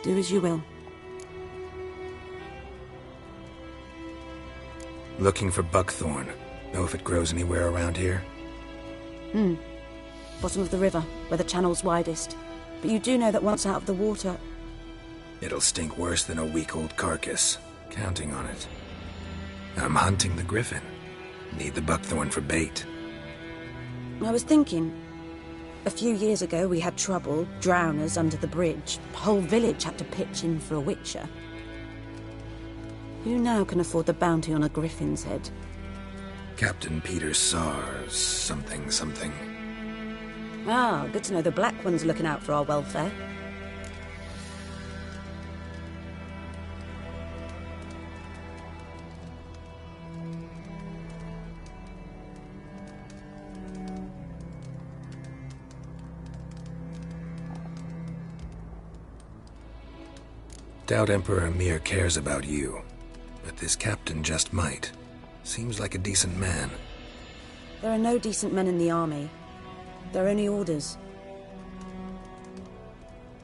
Do as you will. Looking for buckthorn. Know if it grows anywhere around here? Bottom of the river, where the channel's widest. But you do know that once out of the water... It'll stink worse than a week-old carcass. Counting on it. I'm hunting the griffin. Need the buckthorn for bait. I was thinking... A few years ago we had trouble, drowners under the bridge. The whole village had to pitch in for a witcher. Who now can afford the bounty on a griffin's head? Captain Peter Sars, something. Ah, good to know the Black One's looking out for our welfare. Doubt Emperor Emir cares about you, but this captain just might. Seems like a decent man. There are no decent men in the army. There are only orders.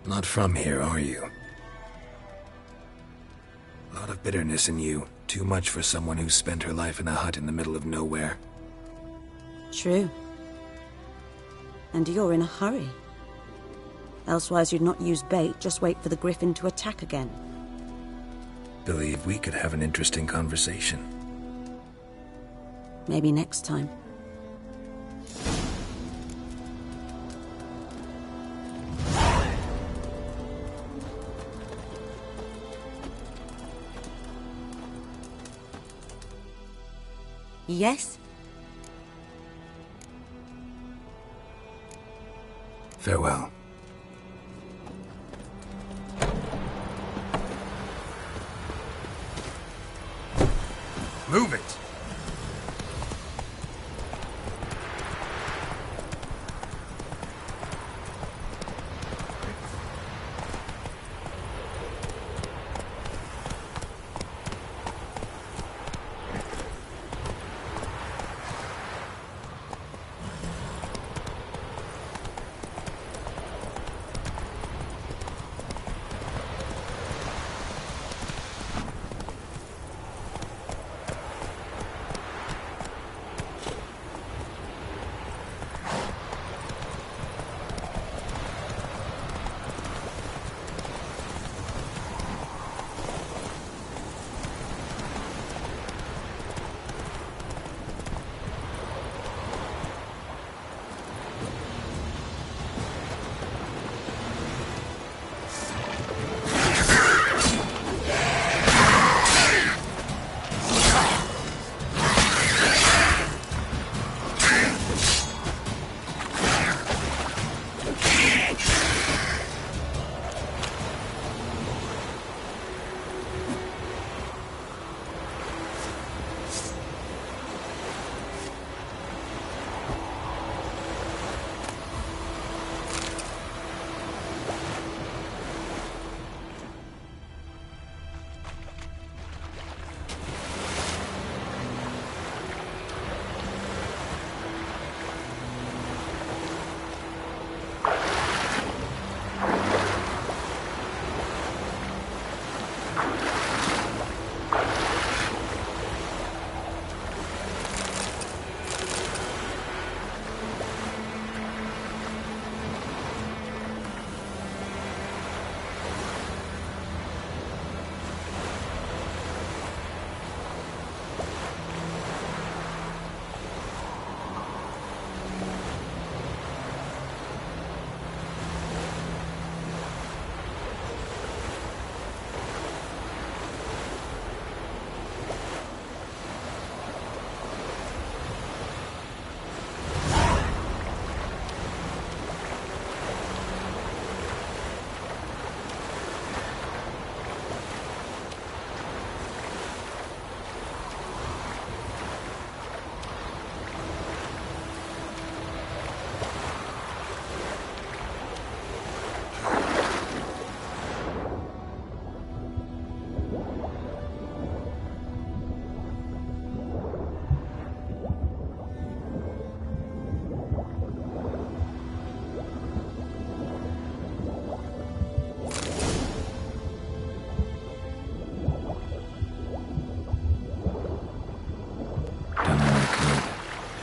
Not from here, are you? A lot of bitterness in you. Too much for someone who spent her life in a hut in the middle of nowhere. True. And you're in a hurry. Elsewise you'd not use bait, just wait for the griffin to attack again. believe we could have an interesting conversation. Maybe next time. Yes? Farewell. Move it!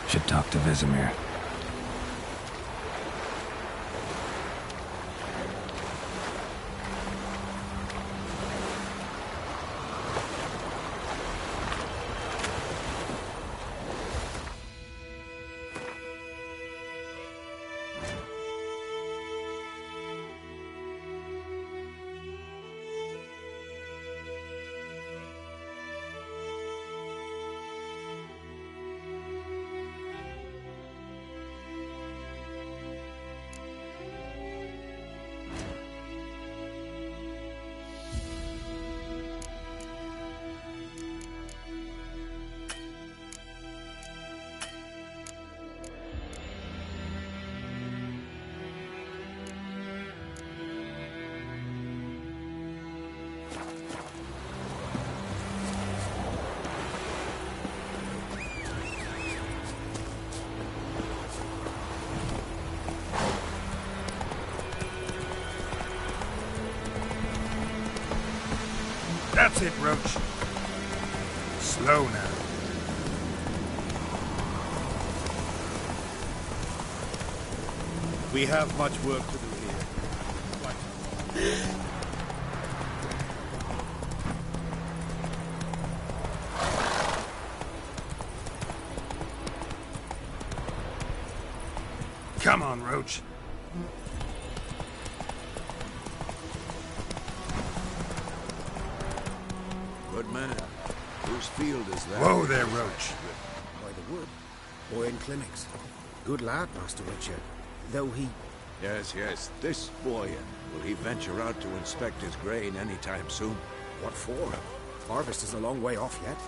Should talk to Vesemir. That's it, Roach. Slow now. We have much work to do here. Come on, Roach. Good man. Whose field is that? Whoa there, Roach. By the wood. Boy in clinics. Good lad, Master Richard. Though he... Yes, yes. This boy. Will he venture out to inspect his grain anytime soon? What for? Harvest is a long way off yet.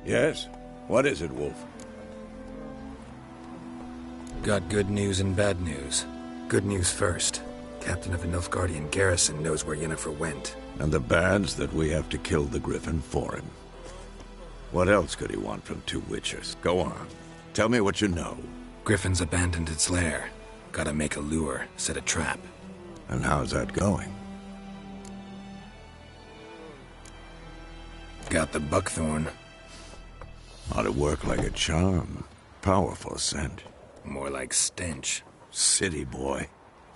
Yes? What is it, Wolf? Got good news and bad news. Good news first. Captain of the Nilfgaardian garrison knows where Yennefer went. And the bad's that we have to kill the Griffin for him. What else could he want from two witchers? Go on. Tell me what you know. Griffin's abandoned its lair. Gotta make a lure, set a trap. And how's that going? Got the buckthorn. Ought to work like a charm. Powerful scent. More like stench. City boy.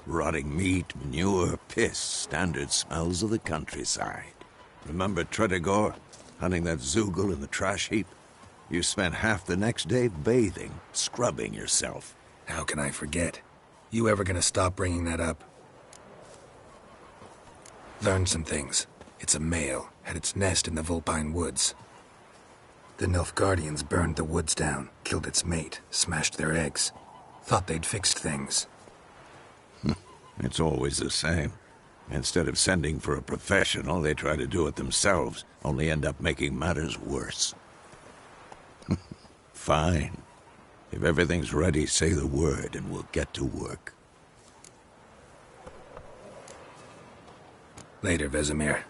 Rotting meat, manure, piss. Standard smells of the countryside. Remember Tredegor? Hunting that Zoogle in the trash heap? You spent half the next day bathing, scrubbing yourself. How can I forget? You ever gonna stop bringing that up? Learned some things. It's a male, had its nest in the Vulpine Woods. The Nilfgaardians burned the woods down, killed its mate, smashed their eggs. Thought they'd fixed things. It's always the same. Instead of sending for a professional, they try to do it themselves, only end up making matters worse. Fine. If everything's ready, say the word and we'll get to work. Later, Vesemir.